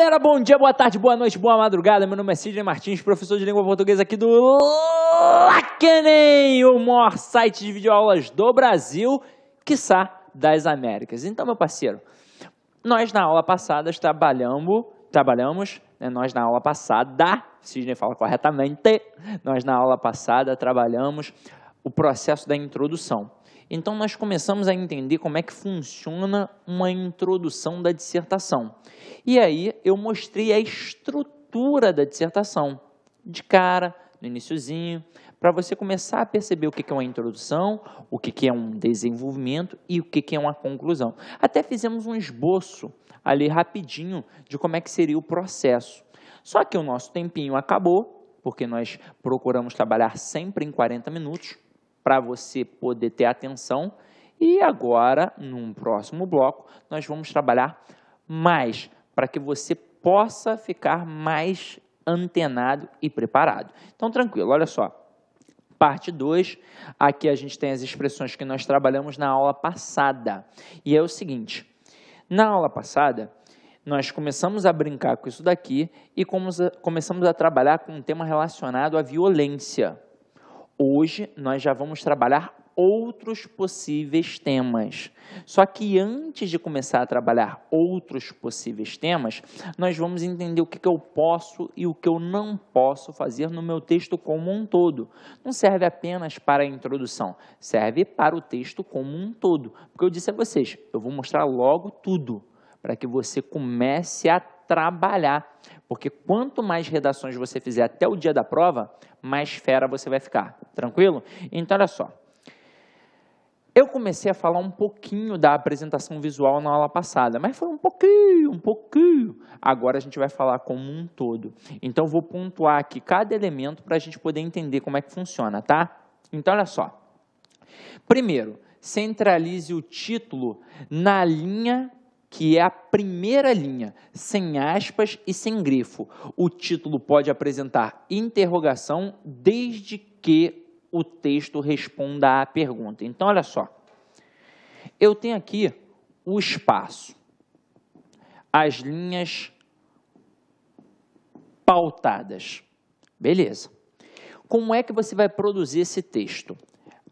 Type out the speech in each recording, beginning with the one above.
galera, bom dia, boa tarde, boa noite, boa madrugada. Meu nome é Sidney Martins, professor de língua portuguesa aqui do LACENEM, o maior site de videoaulas do Brasil, quiçá das Américas. Então, meu parceiro, nós na aula passada Sidney fala corretamente, nós na aula passada trabalhamos o processo da introdução. Então, nós começamos a entender como é que funciona uma introdução da dissertação. E aí, eu mostrei a estrutura da dissertação, de cara, no iniciozinho, para você começar a perceber o que é uma introdução, o que é um desenvolvimento e o que é uma conclusão. Até fizemos um esboço ali rapidinho de como é que seria o processo. Só que o nosso tempinho acabou, porque nós procuramos trabalhar sempre em 40 minutos, para você poder ter atenção. E agora, num próximo bloco, nós vamos trabalhar mais, para que você possa ficar mais antenado e preparado. Então, tranquilo, olha só. Parte 2, aqui a gente tem as expressões que nós trabalhamos na aula passada. E é o seguinte, na aula passada, nós começamos a brincar com isso daqui e começamos a trabalhar com um tema relacionado à violência. Hoje, nós já vamos trabalhar outros possíveis temas. Só que antes de começar a trabalhar outros possíveis temas, nós vamos entender o que eu posso e o que eu não posso fazer no meu texto como um todo. Não serve apenas para a introdução, serve para o texto como um todo. Porque eu disse a vocês, eu vou mostrar logo tudo, para que você comece a trabalhar. Porque quanto mais redações você fizer até o dia da prova, mais fera você vai ficar. Tranquilo? Então, olha só. Eu comecei a falar um pouquinho da apresentação visual na aula passada, mas foi um pouquinho. Agora a gente vai falar como um todo. Então, eu vou pontuar aqui cada elemento para a gente poder entender como é que funciona, tá? Então, olha só. Primeiro, centralize o título na linha que é a primeira linha, sem aspas e sem grifo. O título pode apresentar interrogação desde que o texto responda à pergunta. Então, olha só. Eu tenho aqui o espaço, as linhas pautadas. Beleza. Como é que você vai produzir esse texto?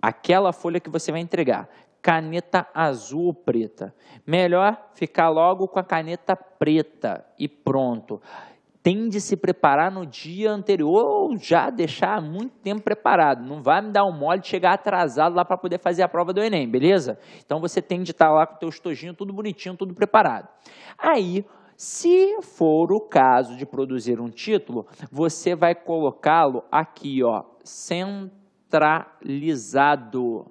Aquela folha que você vai entregar. Caneta azul ou preta. Melhor ficar logo com a caneta preta e pronto. Tem de se preparar no dia anterior ou já deixar muito tempo preparado. Não vai me dar um mole de chegar atrasado lá para poder fazer a prova do Enem, beleza? Então, você tem de estar lá com o teu estojinho tudo bonitinho, tudo preparado. Aí, se for o caso de produzir um título, você vai colocá-lo aqui, ó, centralizado.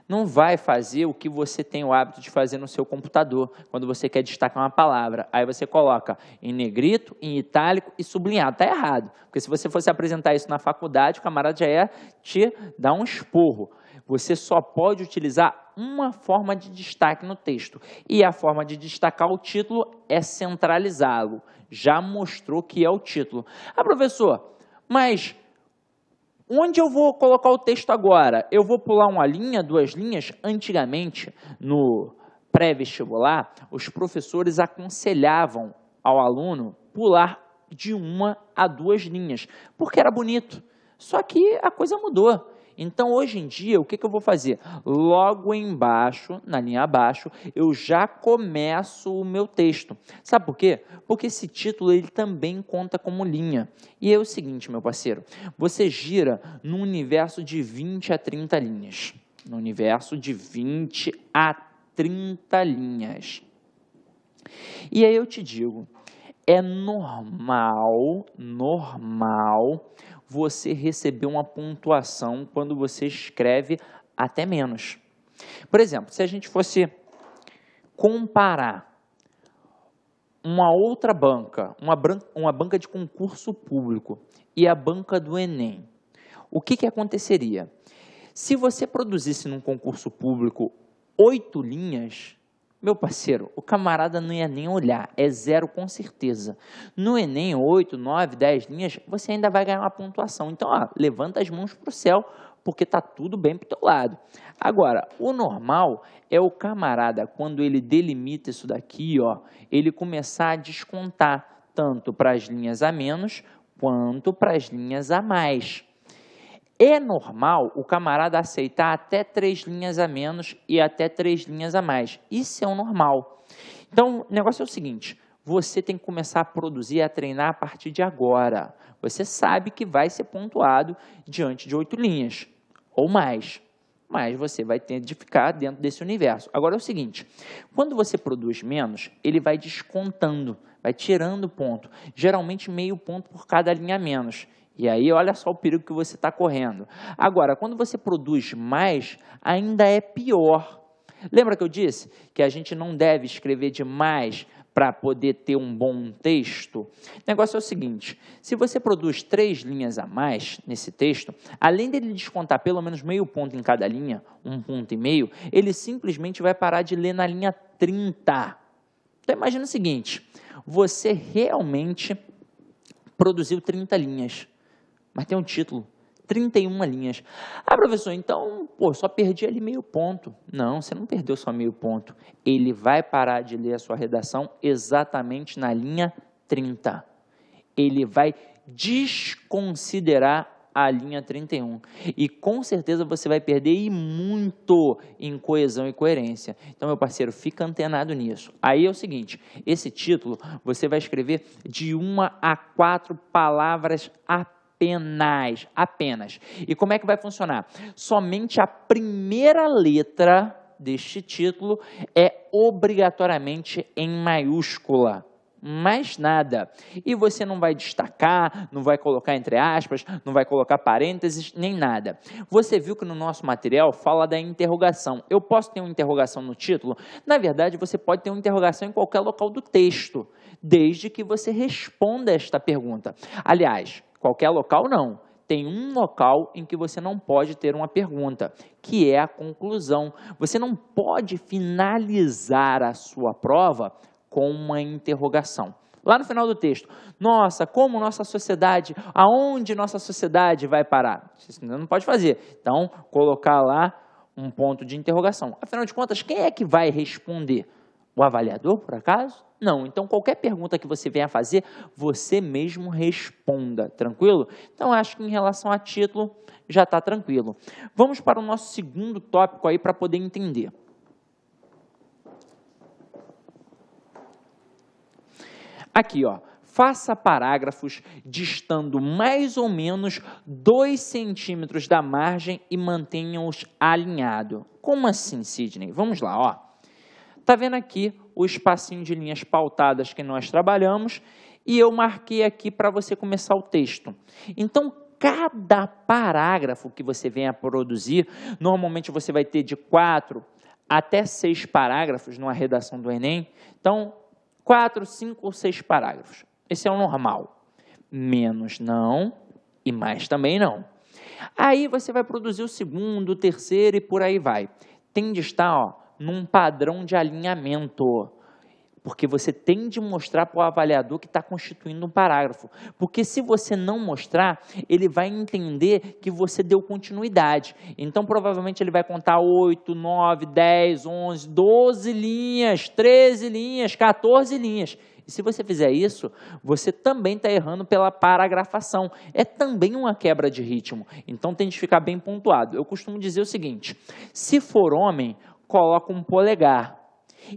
Não vai fazer o que você tem o hábito de fazer no seu computador, quando você quer destacar uma palavra. Aí você coloca em negrito, em itálico e sublinhado. Está errado, porque se você fosse apresentar isso na faculdade, o camarada já ia te dar um esporro. Você só pode utilizar uma forma de destaque no texto. E a forma de destacar o título é centralizá-lo. Já mostrou que é o título. Ah, professor, mas onde eu vou colocar o texto agora? Eu vou pular uma linha, duas linhas? Antigamente, no pré-vestibular, os professores aconselhavam ao aluno pular de uma a duas linhas, porque era bonito. Só que a coisa mudou. Então, hoje em dia, o que eu vou fazer? Logo embaixo, na linha abaixo, eu já começo o meu texto. Sabe por quê? Porque esse título ele também conta como linha. E é o seguinte, meu parceiro, você gira no universo de 20 a 30 linhas. No universo de 20 a 30 linhas. E aí eu te digo, é normal você receber uma pontuação quando você escreve até menos. Por exemplo, se a gente fosse comparar uma outra banca, uma banca de concurso público e a banca do Enem, o que aconteceria? Se você produzisse num concurso público 8 linhas, meu parceiro, o camarada não ia nem olhar, é 0 com certeza. No Enem, 8, 9, 10 linhas, você ainda vai ganhar uma pontuação. Então, ó, levanta as mãos para o céu, porque está tudo bem para o teu lado. Agora, o normal é o camarada, quando ele delimita isso daqui, ó, ele começar a descontar tanto para as linhas a menos quanto para as linhas a mais. É normal o camarada aceitar até 3 linhas a menos e até 3 linhas a mais. Isso é o normal. Então, o negócio é o seguinte, você tem que começar a produzir, a treinar a partir de agora. Você sabe que vai ser pontuado diante de 8 linhas ou mais, mas você vai ter de ficar dentro desse universo. Agora é o seguinte, quando você produz menos, ele vai descontando, vai tirando ponto, geralmente meio ponto por cada linha a menos. E aí, olha só o perigo que você está correndo. Agora, quando você produz mais, ainda é pior. Lembra que eu disse que a gente não deve escrever demais para poder ter um bom texto? O negócio é o seguinte, se você produz 3 linhas a mais nesse texto, além dele descontar pelo menos meio ponto em cada linha, 1,5 ponto, ele simplesmente vai parar de ler na linha 30. Então, imagina o seguinte, você realmente produziu 30 linhas, mas tem um título, 31 linhas. Ah, professor, então, só perdi ali meio ponto. Não, você não perdeu só meio ponto. Ele vai parar de ler a sua redação exatamente na linha 30. Ele vai desconsiderar a linha 31. E com certeza você vai perder e muito em coesão e coerência. Então, meu parceiro, fica antenado nisso. Aí é o seguinte, esse título você vai escrever de 1 a 4 palavras apenas. E como é que vai funcionar? Somente a primeira letra deste título é obrigatoriamente em maiúscula. Mais nada. E você não vai destacar, não vai colocar entre aspas, não vai colocar parênteses, nem nada. Você viu que no nosso material fala da interrogação. Eu posso ter uma interrogação no título? Na verdade, você pode ter uma interrogação em qualquer local do texto, desde que você responda esta pergunta. Aliás, qualquer local não. Tem um local em que você não pode ter uma pergunta, que é a conclusão. Você não pode finalizar a sua prova com uma interrogação. Lá no final do texto, nossa, como nossa sociedade, aonde nossa sociedade vai parar? Isso não pode fazer. Então, colocar lá um ponto de interrogação. Afinal de contas, quem é que vai responder? O avaliador, por acaso? Não. Então, qualquer pergunta que você venha fazer, você mesmo responda. Tranquilo? Então, acho que em relação a título, já está tranquilo. Vamos para o nosso segundo tópico aí para poder entender. Aqui, ó, faça parágrafos distando mais ou menos 2 centímetros da margem e mantenha-os alinhados. Como assim, Sidney? Vamos lá, ó. Tá vendo aqui o espacinho de linhas pautadas que nós trabalhamos e eu marquei aqui para você começar o texto. Então, cada parágrafo que você venha produzir, normalmente você vai ter de 4 até 6 parágrafos numa redação do Enem. Então, 4, 5 ou 6 parágrafos. Esse é o normal. Menos não e mais também não. Aí você vai produzir o segundo, o terceiro e por aí vai. Tem de estar, ó, num padrão de alinhamento, porque você tem de mostrar para o avaliador que está constituindo um parágrafo. Porque se você não mostrar, ele vai entender que você deu continuidade. Então, provavelmente, ele vai contar 8, 9, 10, 11, 12 linhas, 13 linhas, 14 linhas. E se você fizer isso, você também está errando pela paragrafação. É também uma quebra de ritmo. Então, tem de ficar bem pontuado. Eu costumo dizer o seguinte, se for homem, coloca um polegar.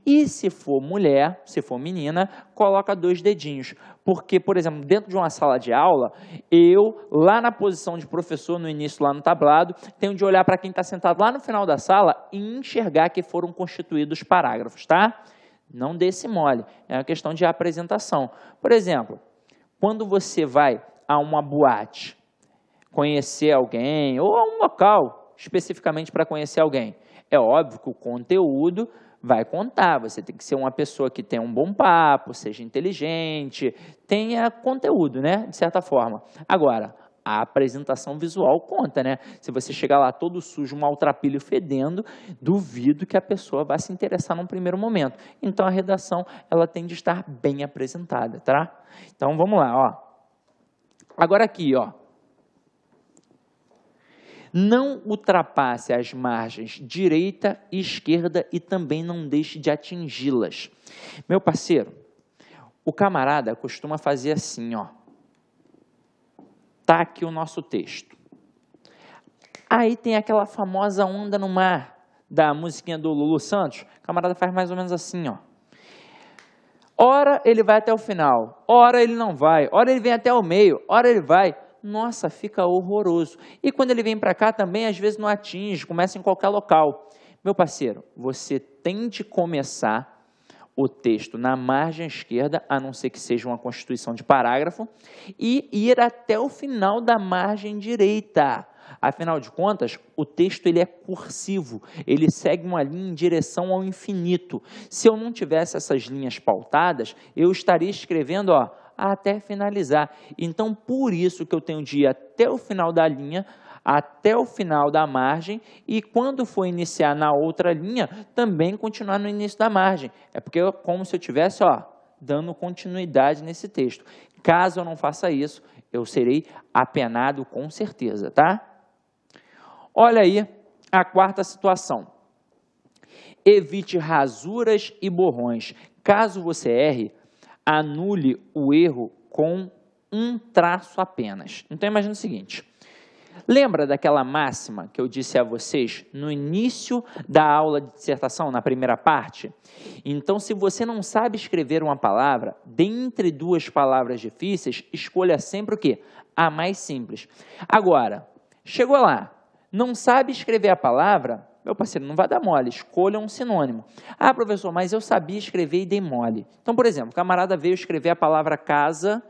E se for mulher, se for menina, coloca 2 dedinhos. Porque, por exemplo, dentro de uma sala de aula, eu, lá na posição de professor, no início, lá no tablado, tenho de olhar para quem está sentado lá no final da sala e enxergar que foram constituídos parágrafos, tá? Não dê esse mole, é uma questão de apresentação. Por exemplo, quando você vai a uma boate, conhecer alguém, ou a um local, especificamente para conhecer alguém, é óbvio que o conteúdo vai contar, você tem que ser uma pessoa que tenha um bom papo, seja inteligente, tenha conteúdo, né, de certa forma. Agora, a apresentação visual conta, né? Se você chegar lá todo sujo, maltrapilho, fedendo, duvido que a pessoa vá se interessar num primeiro momento. Então, a redação, ela tem de estar bem apresentada, tá? Então, vamos lá, ó. Agora aqui, ó. Não ultrapasse as margens direita e esquerda e também não deixe de atingi-las. Meu parceiro, o camarada costuma fazer assim, ó. Tá aqui o nosso texto. Aí tem aquela famosa onda no mar da musiquinha do Lulu Santos. O camarada faz mais ou menos assim, ó. Ora ele vai até o final, ora ele não vai, ora ele vem até o meio, ora ele vai. Nossa, fica horroroso. E quando ele vem para cá também, às vezes não atinge, começa em qualquer local. Meu parceiro, você tem de começar o texto na margem esquerda, a não ser que seja uma constituição de parágrafo, e ir até o final da margem direita. Afinal de contas, o texto ele é cursivo, ele segue uma linha em direção ao infinito. Se eu não tivesse essas linhas pautadas, eu estaria escrevendo, ó, até finalizar. Então, por isso que eu tenho de ir até o final da linha, até o final da margem, e quando for iniciar na outra linha, também continuar no início da margem. É porque é como se eu estivesse, ó, dando continuidade nesse texto. Caso eu não faça isso, eu serei apenado com certeza, tá? Olha aí a quarta situação. Evite rasuras e borrões. Caso você erre, anule o erro com um traço apenas. Então, imagina o seguinte. Lembra daquela máxima que eu disse a vocês no início da aula de dissertação, na primeira parte? Então, se você não sabe escrever uma palavra, dentre duas palavras difíceis, escolha sempre o quê? A mais simples. Agora, chegou lá, não sabe escrever a palavra, meu parceiro, não vai dar mole, escolha um sinônimo. Ah, professor, mas eu sabia escrever e dei mole. Então, por exemplo, o camarada veio escrever a palavra casa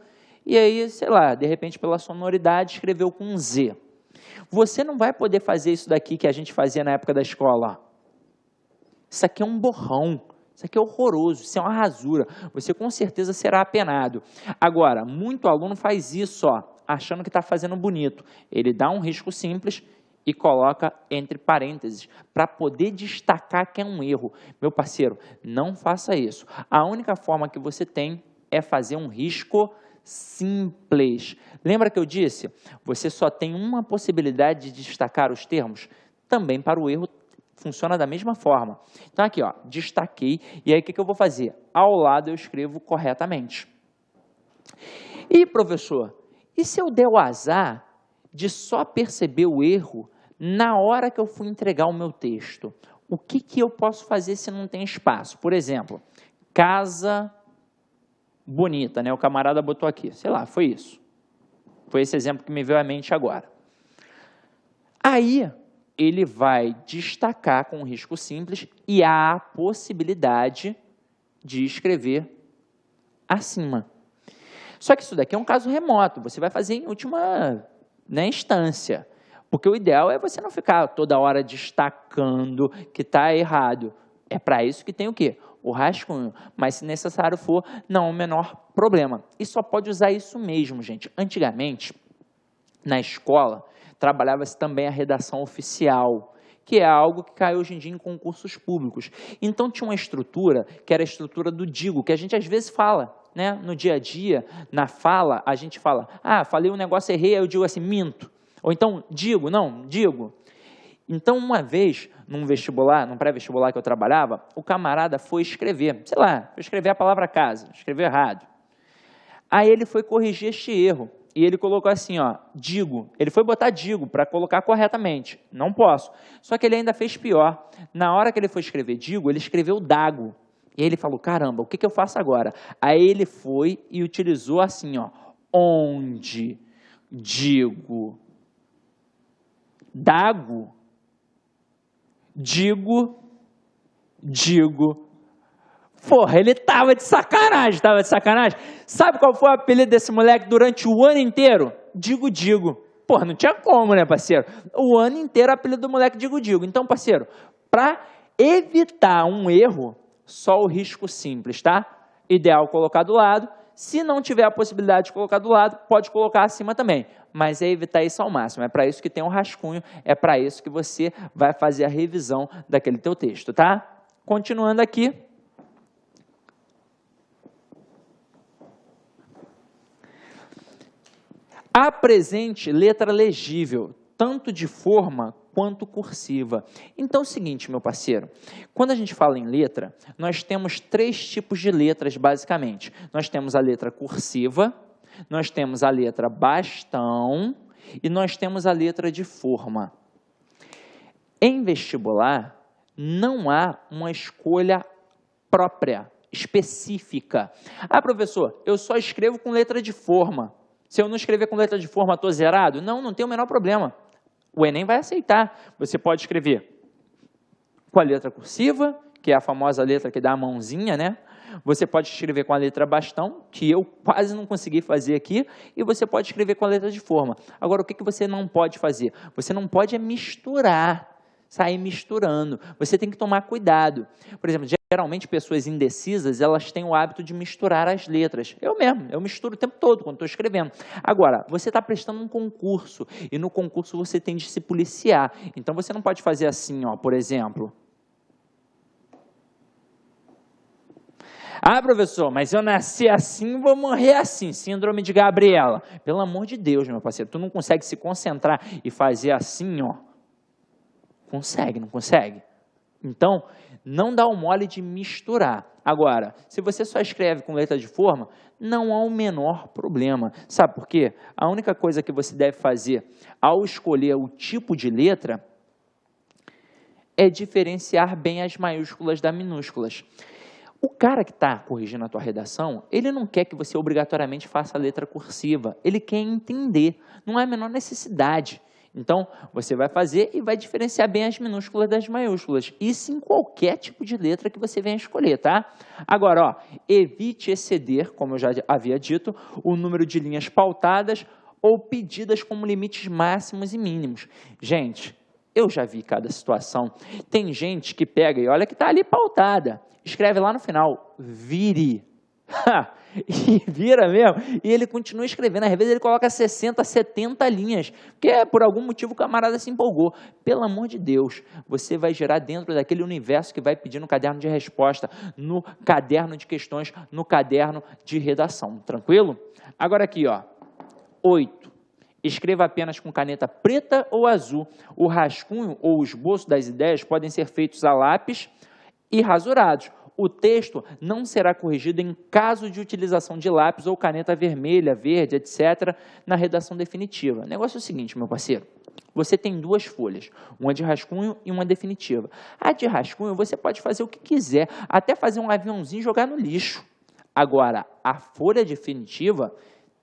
e aí, sei lá, de repente, pela sonoridade, escreveu com um Z. Você não vai poder fazer isso daqui que a gente fazia na época da escola. Isso aqui é um borrão, isso aqui é horroroso, isso é uma rasura. Você com certeza será apenado. Agora, muito aluno faz isso, ó, achando que está fazendo bonito. Ele dá um risco simples e coloca entre parênteses, para poder destacar que é um erro. Meu parceiro, não faça isso. A única forma que você tem é fazer um risco simples. Lembra que eu disse? Você só tem uma possibilidade de destacar os termos? Também para o erro funciona da mesma forma. Então aqui, ó, destaquei, e aí o que eu vou fazer? Ao lado eu escrevo corretamente. E professor, e se eu der o azar de só perceber o erro na hora que eu fui entregar o meu texto? O que eu posso fazer se não tem espaço? Por exemplo, casa bonita, né? O camarada botou aqui, sei lá, foi isso. Foi esse exemplo que me veio à mente agora. Aí, ele vai destacar com um risco simples e há a possibilidade de escrever acima. Só que isso daqui é um caso remoto, você vai fazer em última, né, instância. Porque o ideal é você não ficar toda hora destacando que está errado. É para isso que tem o quê? O rascunho. Mas se necessário for, não é o menor problema. E só pode usar isso mesmo, gente. Antigamente, na escola, trabalhava-se também a redação oficial, que é algo que cai hoje em dia em concursos públicos. Então, tinha uma estrutura, que era a estrutura do digo, que a gente às vezes fala, né? No dia a dia, na fala, a gente fala, ah, falei um negócio, errei, aí eu digo assim, minto. Ou então, digo, não, digo. Então, uma vez, num vestibular, num pré-vestibular que eu trabalhava, o camarada foi escrever, sei lá, foi escrever a palavra casa, escreveu errado. Aí ele foi corrigir este erro, e ele colocou assim, ó, digo. Ele foi botar digo para colocar corretamente, não posso. Só que ele ainda fez pior. Na hora que ele foi escrever digo, ele escreveu dago. E aí ele falou, caramba, o que eu faço agora? Aí ele foi e utilizou assim, ó, onde, digo, dago, digo. Porra, ele tava de sacanagem, Sabe qual foi o apelido desse moleque durante o ano inteiro? Digo. Porra, não tinha como, né, parceiro? O ano inteiro o apelido do moleque digo. Então, parceiro, para evitar um erro, só o risco simples, tá? Ideal colocar do lado. Se não tiver a possibilidade de colocar do lado, pode colocar acima também. Mas é evitar isso ao máximo. É para isso que tem um rascunho, é para isso que você vai fazer a revisão daquele teu texto, tá? Continuando aqui. Apresente letra legível. tanto de forma quanto cursiva. Então é o seguinte, meu parceiro, quando a gente fala em letra, nós temos 3 tipos de letras, basicamente. Nós temos a letra cursiva, nós temos a letra bastão e nós temos a letra de forma. Em vestibular, não há uma escolha própria, específica. Ah, professor, eu só escrevo com letra de forma. Se eu não escrever com letra de forma, estou zerado? Não, não tem o menor problema. O Enem vai aceitar. Você pode escrever com a letra cursiva, que é a famosa letra que dá a mãozinha, né? Você pode escrever com a letra bastão, que eu quase não consegui fazer aqui, e você pode escrever com a letra de forma. Agora, o que você não pode fazer? Você não pode misturar, sair misturando. Você tem que tomar cuidado. Por exemplo, geralmente pessoas indecisas, elas têm o hábito de misturar as letras. Eu mesmo, eu misturo o tempo todo quando estou escrevendo. Agora, você está prestando um concurso, e no concurso você tem de se policiar. Então, você não pode fazer assim, ó, por exemplo. Ah, professor, mas eu nasci assim, vou morrer assim, síndrome de Gabriela. Pelo amor de Deus, meu parceiro, tu não consegue se concentrar e fazer assim, ó. Consegue, não consegue? Então, não dá o mole de misturar. Agora, se você só escreve com letra de forma, não há o menor problema. Sabe por quê? A única coisa que você deve fazer ao escolher o tipo de letra é diferenciar bem as maiúsculas das minúsculas. O cara que está corrigindo a tua redação, ele não quer que você obrigatoriamente faça a letra cursiva. Ele quer entender. Não há a menor necessidade. Então, você vai fazer e vai diferenciar bem as minúsculas das maiúsculas. Isso em qualquer tipo de letra que você venha escolher, tá? Agora, ó, evite exceder, como eu já havia dito, o número de linhas pautadas ou pedidas como limites máximos e mínimos. Gente, eu já vi cada situação. Tem gente que pega e olha que está ali pautada. Escreve lá no final, vire. E vira mesmo. E ele continua escrevendo. Às vezes ele coloca 60, 70 linhas. Porque por algum motivo o camarada se empolgou. Pelo amor de Deus, você vai gerar dentro daquele universo que vai pedir no caderno de resposta, no caderno de questões, no caderno de redação. Tranquilo? Agora aqui, ó. 8. Escreva apenas com caneta preta ou azul. O rascunho ou o esboço das ideias podem ser feitos a lápis e rasurados. O texto não será corrigido em caso de utilização de lápis ou caneta vermelha, verde, etc., na redação definitiva. O negócio é o seguinte, meu parceiro. Você tem 2 folhas, uma de rascunho e uma definitiva. A de rascunho você pode fazer o que quiser, até fazer um aviãozinho e jogar no lixo. Agora, a folha definitiva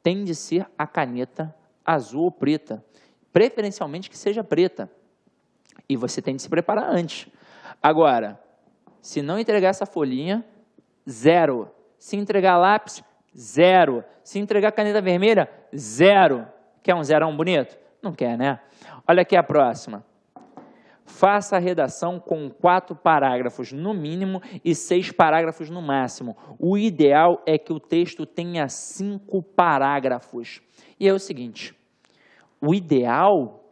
tem de ser a caneta azul ou preta, preferencialmente que seja preta. E você tem de se preparar antes. Agora, se não entregar essa folhinha, 0. Se entregar lápis, 0. Se entregar caneta vermelha, 0. Quer um zerão bonito? Não quer, né? Olha aqui a próxima. Faça a redação com 4 parágrafos no mínimo e 6 parágrafos no máximo. O ideal é que o texto tenha 5 parágrafos. E é o seguinte, o ideal,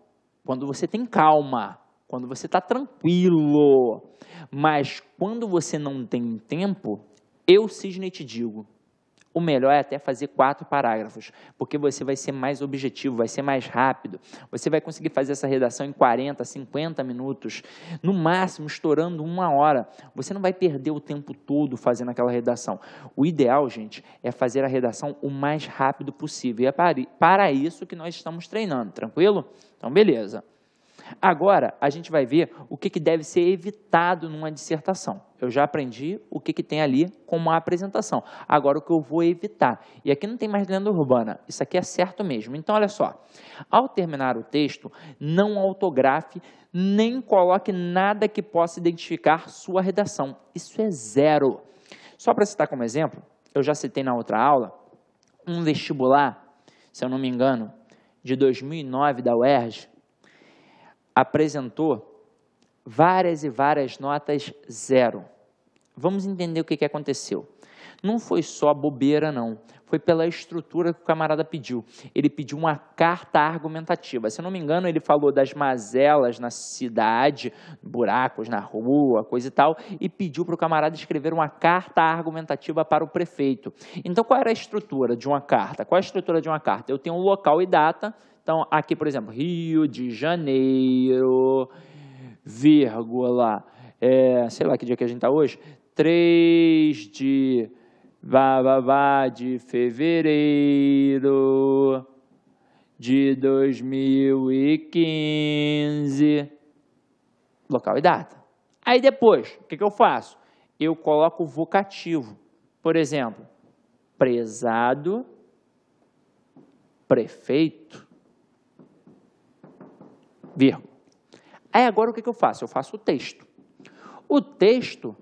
quando você tem calma, quando você está tranquilo, mas quando você não tem tempo, eu, Cisne, te digo, o melhor é até fazer 4 parágrafos, porque você vai ser mais objetivo, vai ser mais rápido, você vai conseguir fazer essa redação em 40, 50 minutos, no máximo estourando 1 hora. Você não vai perder o tempo todo fazendo aquela redação. O ideal, gente, é fazer a redação o mais rápido possível, e é para isso que nós estamos treinando, tranquilo? Então, beleza. Agora, a gente vai ver o que deve ser evitado numa dissertação. Eu já aprendi o que tem ali como a apresentação. Agora, o que eu vou evitar. E aqui não tem mais lenda urbana. Isso aqui é certo mesmo. Então, olha só. Ao terminar o texto, não autografe, nem coloque nada que possa identificar sua redação. Isso é 0. Só para citar como exemplo, eu já citei na outra aula, um vestibular, se eu não me engano, de 2009 da UERJ, apresentou várias e várias notas 0. Vamos entender o que aconteceu. Não foi só bobeira, não. Foi pela estrutura que o camarada pediu. Ele pediu uma carta argumentativa. Se eu não me engano, ele falou das mazelas na cidade, buracos na rua, coisa e tal, e pediu para o camarada escrever uma carta argumentativa para o prefeito. Então, qual era a estrutura de uma carta? Qual é a estrutura de uma carta? Eu tenho um local e data, Então, aqui, por exemplo, Rio de Janeiro, vírgula, sei lá que dia que a gente está hoje, 3 de de fevereiro de 2015, local e data. Aí depois, o que eu faço? Eu coloco o vocativo. Por exemplo, prezado prefeito, vírgula. Aí agora o que eu faço? Eu faço o texto. O texto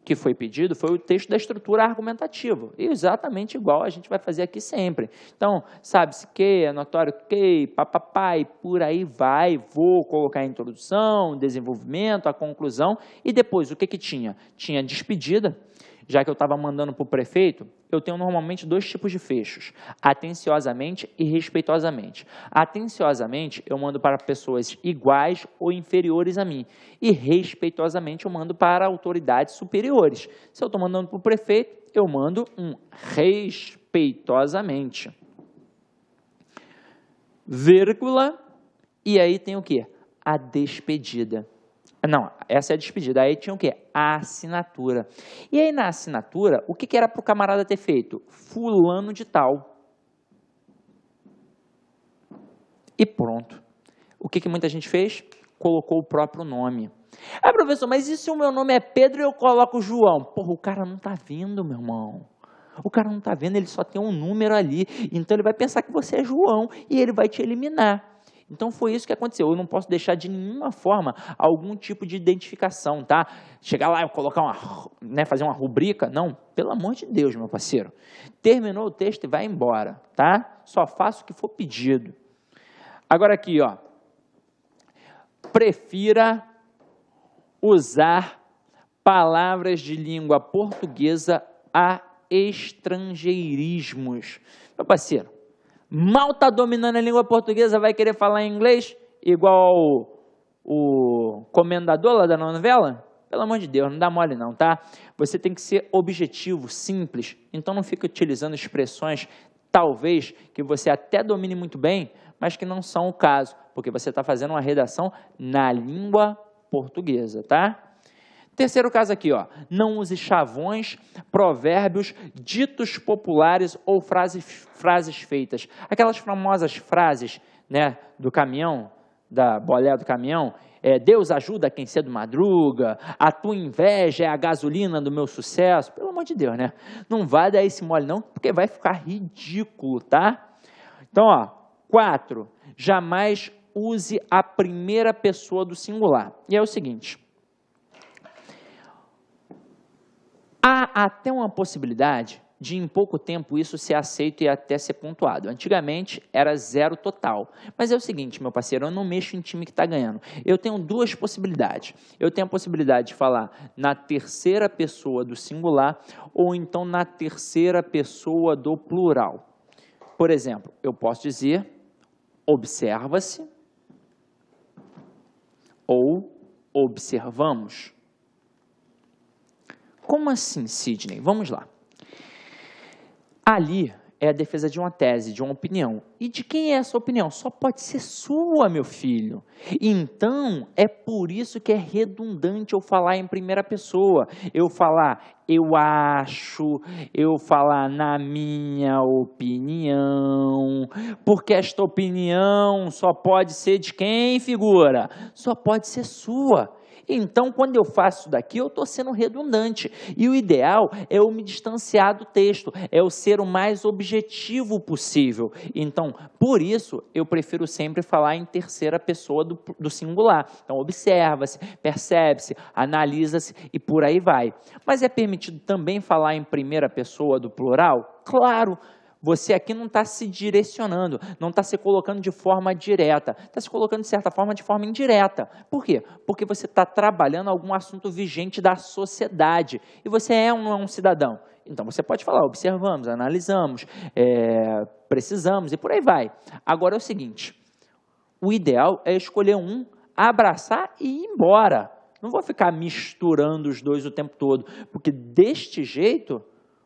que foi pedido foi o texto da estrutura argumentativa, exatamente igual a gente vai fazer aqui sempre. Então, sabe-se que, é notório que, papapá, e por aí vai, vou colocar a introdução, desenvolvimento, a conclusão, e depois o que tinha? Tinha despedida, já que eu estava mandando para o prefeito, eu tenho normalmente 2 tipos de fechos, atenciosamente e respeitosamente. Atenciosamente, eu mando para pessoas iguais ou inferiores a mim, e respeitosamente eu mando para autoridades superiores. Se eu estou mandando para o prefeito, eu mando um respeitosamente. Vírgula, e aí tem o quê? A despedida. Não, essa é a despedida. Aí tinha o quê? A assinatura. E aí na assinatura, o que era para o camarada ter feito? Fulano de tal. E pronto. O que muita gente fez? Colocou o próprio nome. Ah, professor, mas e se o meu nome é Pedro e eu coloco João? Porra, o cara não está vendo, meu irmão. O cara não está vendo, ele só tem um número ali. Então ele vai pensar que você é João e ele vai te eliminar. Então foi isso que aconteceu. Eu não posso deixar de nenhuma forma algum tipo de identificação, tá? Chegar lá e colocar fazer uma rubrica, não. Pelo amor de Deus, meu parceiro. Terminou o texto e vai embora, tá? Só faço o que for pedido. Agora aqui, ó. Prefira usar palavras de língua portuguesa a estrangeirismos. Meu parceiro, mal está dominando a língua portuguesa, vai querer falar em inglês igual o comendador lá da novela? Pelo amor de Deus, não dá mole não, tá? Você tem que ser objetivo, simples. Então não fica utilizando expressões, talvez, que você até domine muito bem, mas que não são o caso, porque você está fazendo uma redação na língua portuguesa, tá? Terceiro caso aqui, ó, não use chavões, provérbios, ditos populares ou frases feitas. Aquelas famosas frases, né, do caminhão, da boleia do caminhão, Deus ajuda quem cedo madruga, a tua inveja é a gasolina do meu sucesso. Pelo amor de Deus, né? Não vai dar esse mole não, porque vai ficar ridículo, tá? Então, ó, 4, jamais use a primeira pessoa do singular. E é o seguinte, há até uma possibilidade de, em pouco tempo, isso ser aceito e até ser pontuado. Antigamente, era 0 total. Mas é o seguinte, meu parceiro, eu não mexo em time que está ganhando. Eu tenho 2 possibilidades. Eu tenho a possibilidade de falar na terceira pessoa do singular ou então na terceira pessoa do plural. Por exemplo, eu posso dizer, observa-se ou observamos. Como assim, Sidney? Vamos lá. Ali é a defesa de uma tese, de uma opinião. E de quem é essa opinião? Só pode ser sua, meu filho. Então, é por isso que é redundante eu falar em primeira pessoa. Eu falar, eu acho, eu falar na minha opinião. Porque esta opinião só pode ser de quem, figura? Só pode ser sua. Então, quando eu faço isso daqui, eu estou sendo redundante. E o ideal é eu me distanciar do texto, é eu ser o mais objetivo possível. Então, por isso, eu prefiro sempre falar em terceira pessoa do singular. Então, observa-se, percebe-se, analisa-se e por aí vai. Mas é permitido também falar em primeira pessoa do plural? Claro! Você aqui não está se direcionando, não está se colocando de forma direta, está se colocando, de certa forma, de forma indireta. Por quê? Porque você está trabalhando algum assunto vigente da sociedade e você é um cidadão. Então, você pode falar, observamos, analisamos, precisamos e por aí vai. Agora é o seguinte, o ideal é escolher um, abraçar e ir embora. Não vou ficar misturando os dois o tempo todo, porque deste jeito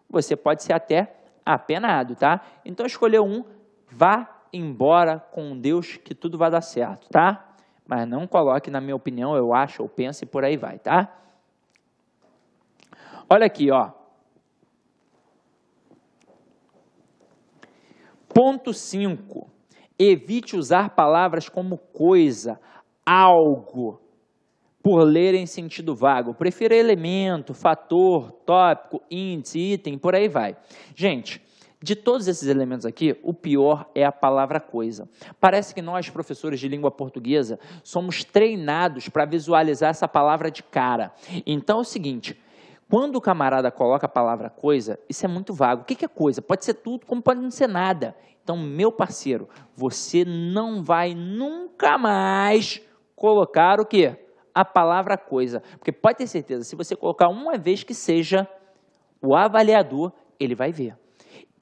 você pode ser até apenado, tá? Então, escolheu um, vá embora com Deus que tudo vai dar certo, tá? Mas não coloque na minha opinião, eu acho, eu penso e por aí vai, tá? Olha aqui, ó. Ponto 5. Evite usar palavras como coisa, algo, por ler em sentido vago. Prefira elemento, fator, tópico, índice, item, por aí vai. Gente, de todos esses elementos aqui, o pior é a palavra coisa. Parece que nós, professores de língua portuguesa, somos treinados para visualizar essa palavra de cara. Então é o seguinte, quando o camarada coloca a palavra coisa, isso é muito vago. O que é coisa? Pode ser tudo, como pode não ser nada. Então, meu parceiro, você não vai nunca mais colocar o quê? A palavra coisa. Porque pode ter certeza, se você colocar uma vez que seja, o avaliador, ele vai ver.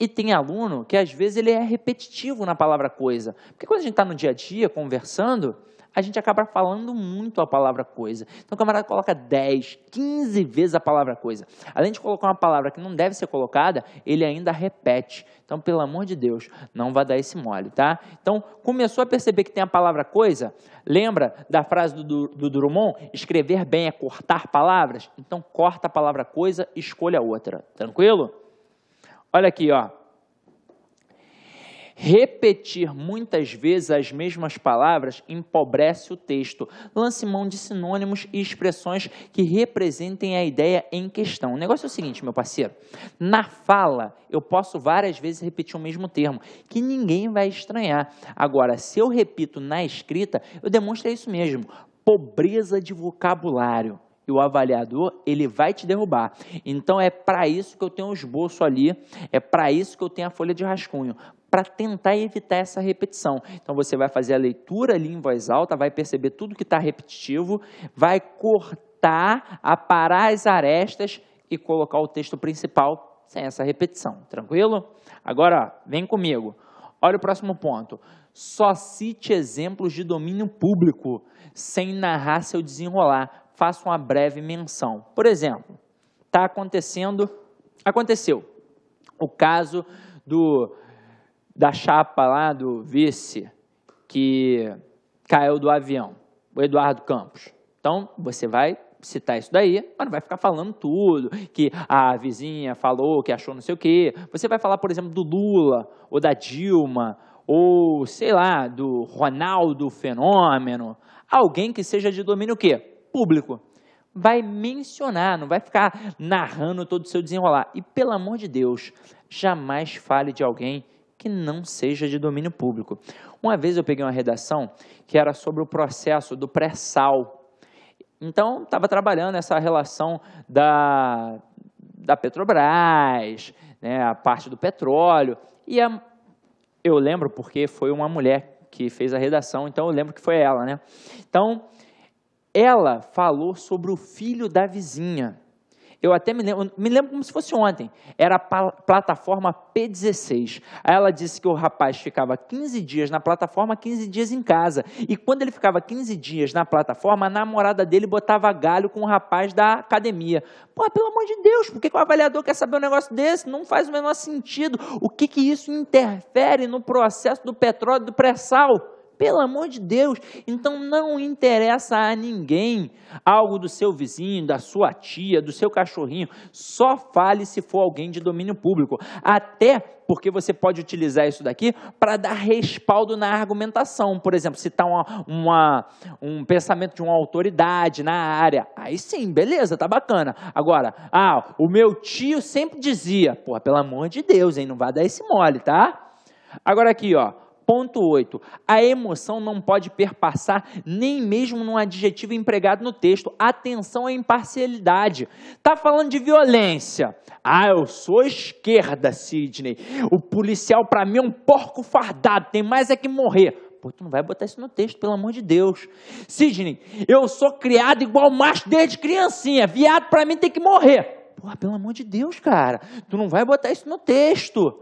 E tem aluno que às vezes ele é repetitivo na palavra coisa. Porque quando a gente está no dia a dia conversando, a gente acaba falando muito a palavra coisa. Então o camarada coloca 10, 15 vezes a palavra coisa. Além de colocar uma palavra que não deve ser colocada, ele ainda repete. Então, pelo amor de Deus, não vai dar esse mole, tá? Então, começou a perceber que tem a palavra coisa? Lembra da frase do Drummond? Escrever bem é cortar palavras? Então, corta a palavra coisa e escolha outra. Tranquilo? Olha aqui, ó. Repetir muitas vezes as mesmas palavras empobrece o texto. Lance mão de sinônimos e expressões que representem a ideia em questão. O negócio é o seguinte, meu parceiro. Na fala, eu posso várias vezes repetir o mesmo termo, que ninguém vai estranhar. Agora, se eu repito na escrita, eu demonstro isso mesmo. Pobreza de vocabulário. E o avaliador, ele vai te derrubar. Então, é para isso que eu tenho um esboço ali, é para isso que eu tenho a folha de rascunho, para tentar evitar essa repetição. Então, você vai fazer a leitura ali em voz alta, vai perceber tudo que está repetitivo, vai cortar, aparar as arestas e colocar o texto principal sem essa repetição. Tranquilo? Agora, vem comigo. Olha o próximo ponto. Só cite exemplos de domínio público, sem narrar seu desenrolar. Faça uma breve menção. Por exemplo, aconteceu o caso da chapa lá do vice que caiu do avião, o Eduardo Campos. Então, você vai citar isso daí, mas não vai ficar falando tudo, que a vizinha falou, que achou não sei o quê. Você vai falar, por exemplo, do Lula, ou da Dilma, ou, sei lá, do Ronaldo Fenômeno, alguém que seja de domínio o quê? Público. Vai mencionar, não vai ficar narrando todo o seu desenrolar. E, pelo amor de Deus, jamais fale de alguém que não seja de domínio público. Uma vez eu peguei uma redação que era sobre o processo do pré-sal. Então, estava trabalhando essa relação da Petrobras, né, a parte do petróleo. E eu lembro porque foi uma mulher que fez a redação, então eu lembro que foi ela, né? Então, ela falou sobre o filho da vizinha. Eu até me lembro como se fosse ontem. Era a plataforma P16. Aí ela disse que o rapaz ficava 15 dias na plataforma, 15 dias em casa. E quando ele ficava 15 dias na plataforma, a namorada dele botava galho com o rapaz da academia. Pô, pelo amor de Deus, por que o avaliador quer saber um negócio desse? Não faz o menor sentido. O que isso interfere no processo do petróleo, do pré-sal? Pelo amor de Deus, então não interessa a ninguém algo do seu vizinho, da sua tia, do seu cachorrinho. Só fale se for alguém de domínio público. Até porque você pode utilizar isso daqui para dar respaldo na argumentação. Por exemplo, citar um pensamento de uma autoridade na área. Aí sim, beleza, tá bacana. Agora, o meu tio sempre dizia. Porra, pelo amor de Deus, hein, não vai dar esse mole, tá? Agora aqui, ó. Ponto 8. A emoção não pode perpassar nem mesmo num adjetivo empregado no texto. Atenção à imparcialidade. Está falando de violência. Eu sou esquerda, Sidney. O policial, para mim, é um porco fardado. Tem mais é que morrer. Pô, tu não vai botar isso no texto, pelo amor de Deus. Sidney, eu sou criado igual macho desde criancinha. Viado, para mim, tem que morrer. Pô, pelo amor de Deus, cara. Tu não vai botar isso no texto.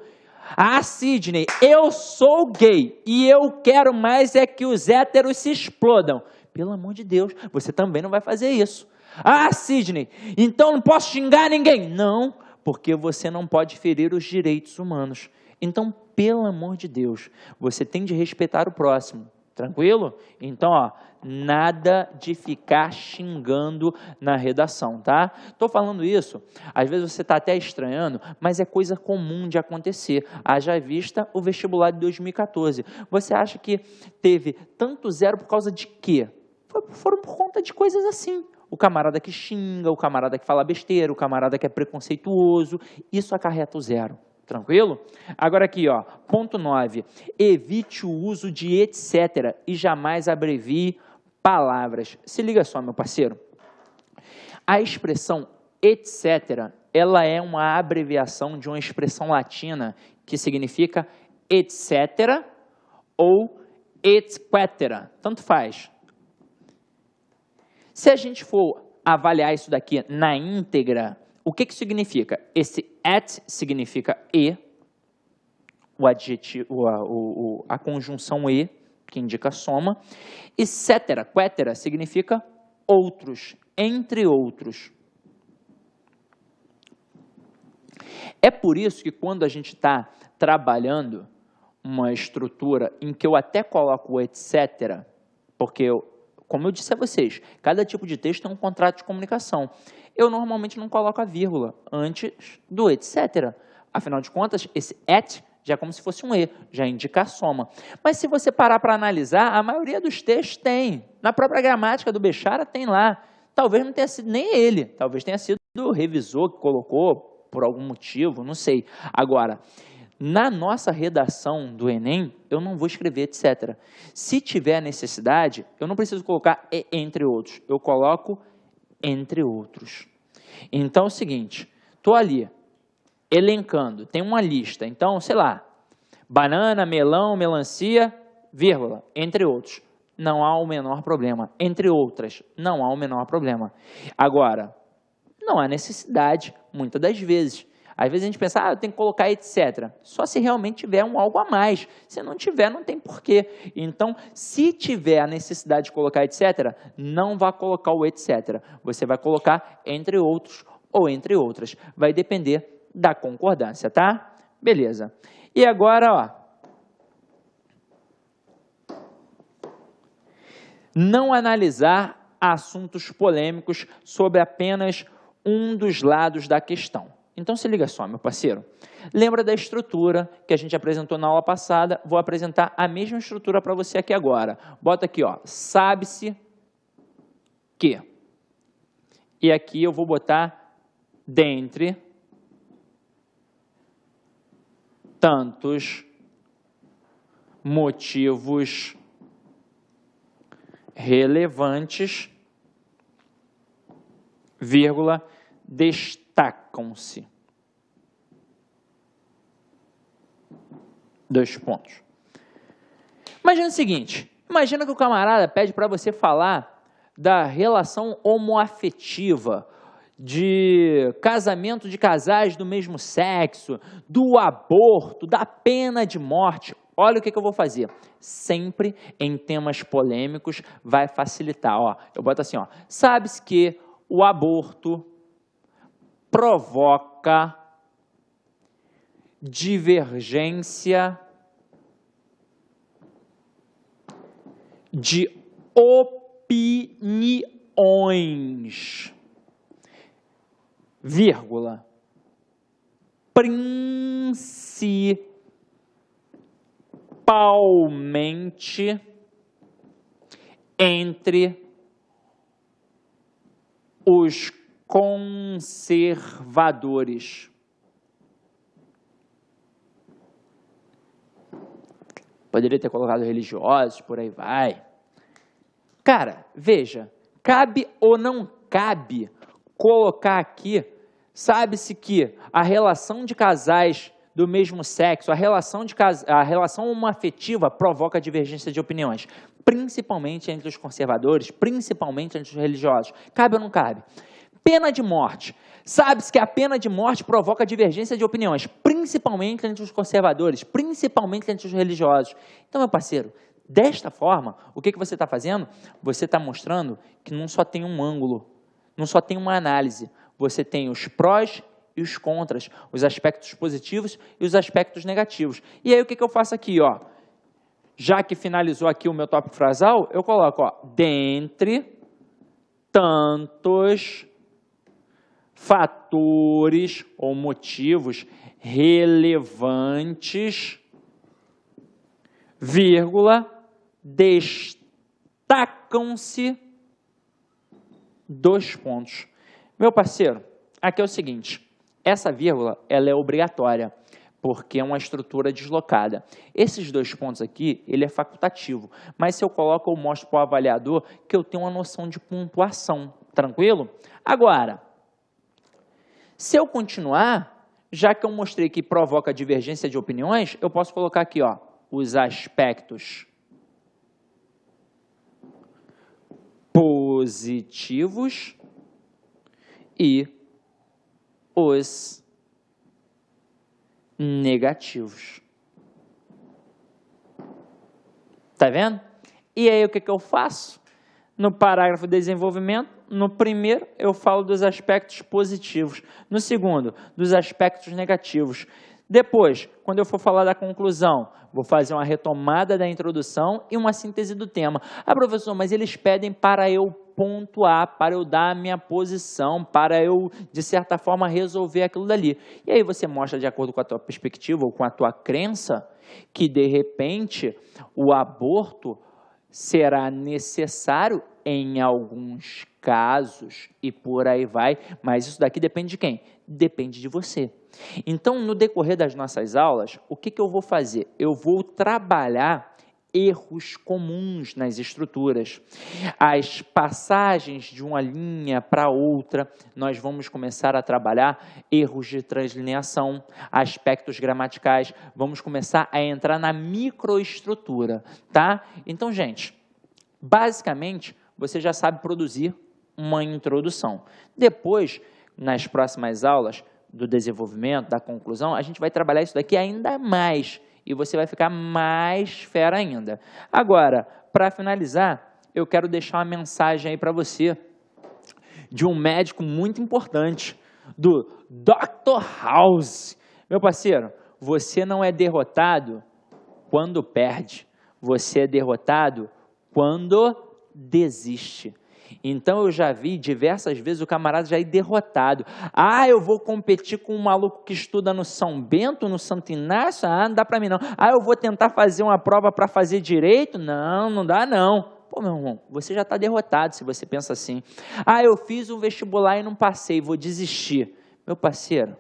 Sidney, eu sou gay e eu quero mais é que os héteros se explodam. Pelo amor de Deus, você também não vai fazer isso. Sidney, então não posso xingar ninguém. Não, porque você não pode ferir os direitos humanos. Então, pelo amor de Deus, você tem de respeitar o próximo. Tranquilo? Então, ó, nada de ficar xingando na redação, tá? Tô falando isso, às vezes você está até estranhando, mas é coisa comum de acontecer. Haja vista o vestibular de 2014. Você acha que teve tanto zero por causa de quê? Foram por conta de coisas assim. O camarada que xinga, o camarada que fala besteira, o camarada que é preconceituoso, isso acarreta o zero. Tranquilo? Agora aqui, ó, ponto 9. Evite o uso de etc. e jamais abrevie palavras. Se liga só, meu parceiro. A expressão etc. ela é uma abreviação de uma expressão latina que significa etc. ou etc. Tanto faz. Se a gente for avaliar isso daqui na íntegra, o que significa? Esse et significa e, o adjetivo, a conjunção e, que indica soma, e cetera, quetera, significa outros, entre outros. É por isso que quando a gente está trabalhando uma estrutura em que eu até coloco o etc., porque como eu disse a vocês, cada tipo de texto é um contrato de comunicação. Eu normalmente não coloco a vírgula antes do etc. Afinal de contas, esse et já é como se fosse um e, já indica a soma. Mas se você parar para analisar, a maioria dos textos tem. Na própria gramática do Bechara tem lá. Talvez não tenha sido nem ele, talvez tenha sido o revisor que colocou por algum motivo, não sei. Agora, na nossa redação do Enem, eu não vou escrever etc. Se tiver necessidade, eu não preciso colocar entre outros, eu coloco entre outros. Então é o seguinte, estou ali elencando, tem uma lista, então, sei lá, banana, melão, melancia, vírgula, entre outros. Não há o menor problema. Entre outras, não há o menor problema. Agora, não há necessidade, muitas das vezes. Às vezes a gente pensa, eu tenho que colocar etc. Só se realmente tiver um algo a mais. Se não tiver, não tem porquê. Então, se tiver a necessidade de colocar etc., não vá colocar o etc. Você vai colocar entre outros ou entre outras. Vai depender da concordância, tá? Beleza. E agora, ó. Não analisar assuntos polêmicos sobre apenas um dos lados da questão. Então, se liga só, meu parceiro. Lembra da estrutura que a gente apresentou na aula passada? Vou apresentar a mesma estrutura para você aqui agora. Bota aqui, ó, sabe-se que. E aqui eu vou botar dentre tantos motivos relevantes, vírgula, destacam-se. 2 pontos. Imagina o seguinte, imagina que o camarada pede para você falar da relação homoafetiva, de casamento de casais do mesmo sexo, do aborto, da pena de morte. Olha o que eu vou fazer. Sempre em temas polêmicos vai facilitar. Ó, eu boto assim, ó, sabe-se que o aborto provoca divergência de opiniões, vírgula, principalmente entre os conservadores. Poderia ter colocado religiosos, por aí vai. Cara, veja, cabe ou não cabe colocar aqui, sabe-se que a relação de casais do mesmo sexo, a relação homoafetiva provoca divergência de opiniões, principalmente entre os conservadores, principalmente entre os religiosos. Cabe ou não cabe? Pena de morte. Sabe-se que a pena de morte provoca divergência de opiniões, principalmente entre os conservadores, principalmente entre os religiosos. Então, meu parceiro, desta forma, o que você está fazendo? Você está mostrando que não só tem um ângulo, não só tem uma análise, você tem os prós e os contras, os aspectos positivos e os aspectos negativos. E aí o que eu faço aqui, ó? Já que finalizou aqui o meu tópico frasal, eu coloco, ó, dentre tantos fatores ou motivos relevantes, vírgula, destacam-se dois pontos. Meu parceiro, aqui é o seguinte, essa vírgula ela é obrigatória, porque é uma estrutura deslocada. Esses dois pontos aqui, ele é facultativo, mas se eu coloco, eu mostro para o avaliador que eu tenho uma noção de pontuação, tranquilo? Agora, se eu continuar, já que eu mostrei que provoca divergência de opiniões, eu posso colocar aqui, ó, os aspectos positivos e os negativos. Tá vendo? E aí o que eu faço? No parágrafo de desenvolvimento, no primeiro eu falo dos aspectos positivos, no segundo, dos aspectos negativos. Depois, quando eu for falar da conclusão, vou fazer uma retomada da introdução e uma síntese do tema. Ah, professor, mas eles pedem para eu pontuar, para eu dar a minha posição, para eu, de certa forma, resolver aquilo dali. E aí você mostra, de acordo com a tua perspectiva ou com a tua crença, que, de repente, o aborto será necessário em alguns casos e por aí vai, mas isso daqui depende de quem? Depende de você. Então, no decorrer das nossas aulas, o que eu vou fazer? Eu vou trabalhar erros comuns nas estruturas. As passagens de uma linha para outra, nós vamos começar a trabalhar erros de translineação, aspectos gramaticais, vamos começar a entrar na microestrutura, tá? Então, gente, basicamente, você já sabe produzir uma introdução. Depois, nas próximas aulas do desenvolvimento, da conclusão, a gente vai trabalhar isso daqui ainda mais e você vai ficar mais fera ainda. Agora, para finalizar, eu quero deixar uma mensagem aí para você de um médico muito importante, do Dr. House. Meu parceiro, você não é derrotado quando perde, você é derrotado quando desiste. Então, eu já vi diversas vezes o camarada já ir derrotado. Ah, eu vou competir com um maluco que estuda no São Bento, no Santo Inácio? Ah, não dá para mim não. Ah, eu vou tentar fazer uma prova para fazer direito? Não, não dá não. Pô, meu irmão, você já está derrotado se você pensa assim. Ah, eu fiz um vestibular e não passei, vou desistir. Meu parceiro,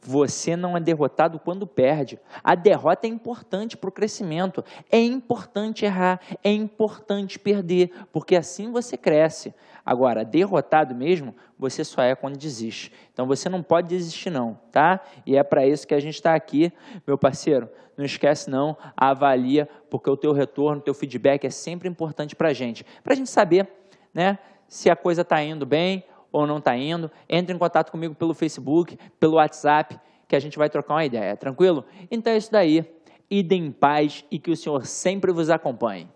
você não é derrotado quando perde. A derrota é importante para o crescimento. É importante errar, é importante perder, porque assim você cresce. Agora, derrotado mesmo, você só é quando desiste. Então, você não pode desistir não, tá? E é para isso que a gente está aqui, meu parceiro. Não esquece não, avalia, porque o teu retorno, o teu feedback é sempre importante para a gente saber, né, se a coisa está indo bem ou não está indo. Entre em contato comigo pelo Facebook, pelo WhatsApp, que a gente vai trocar uma ideia, tranquilo? Então é isso daí. Idem em paz e que o Senhor sempre vos acompanhe.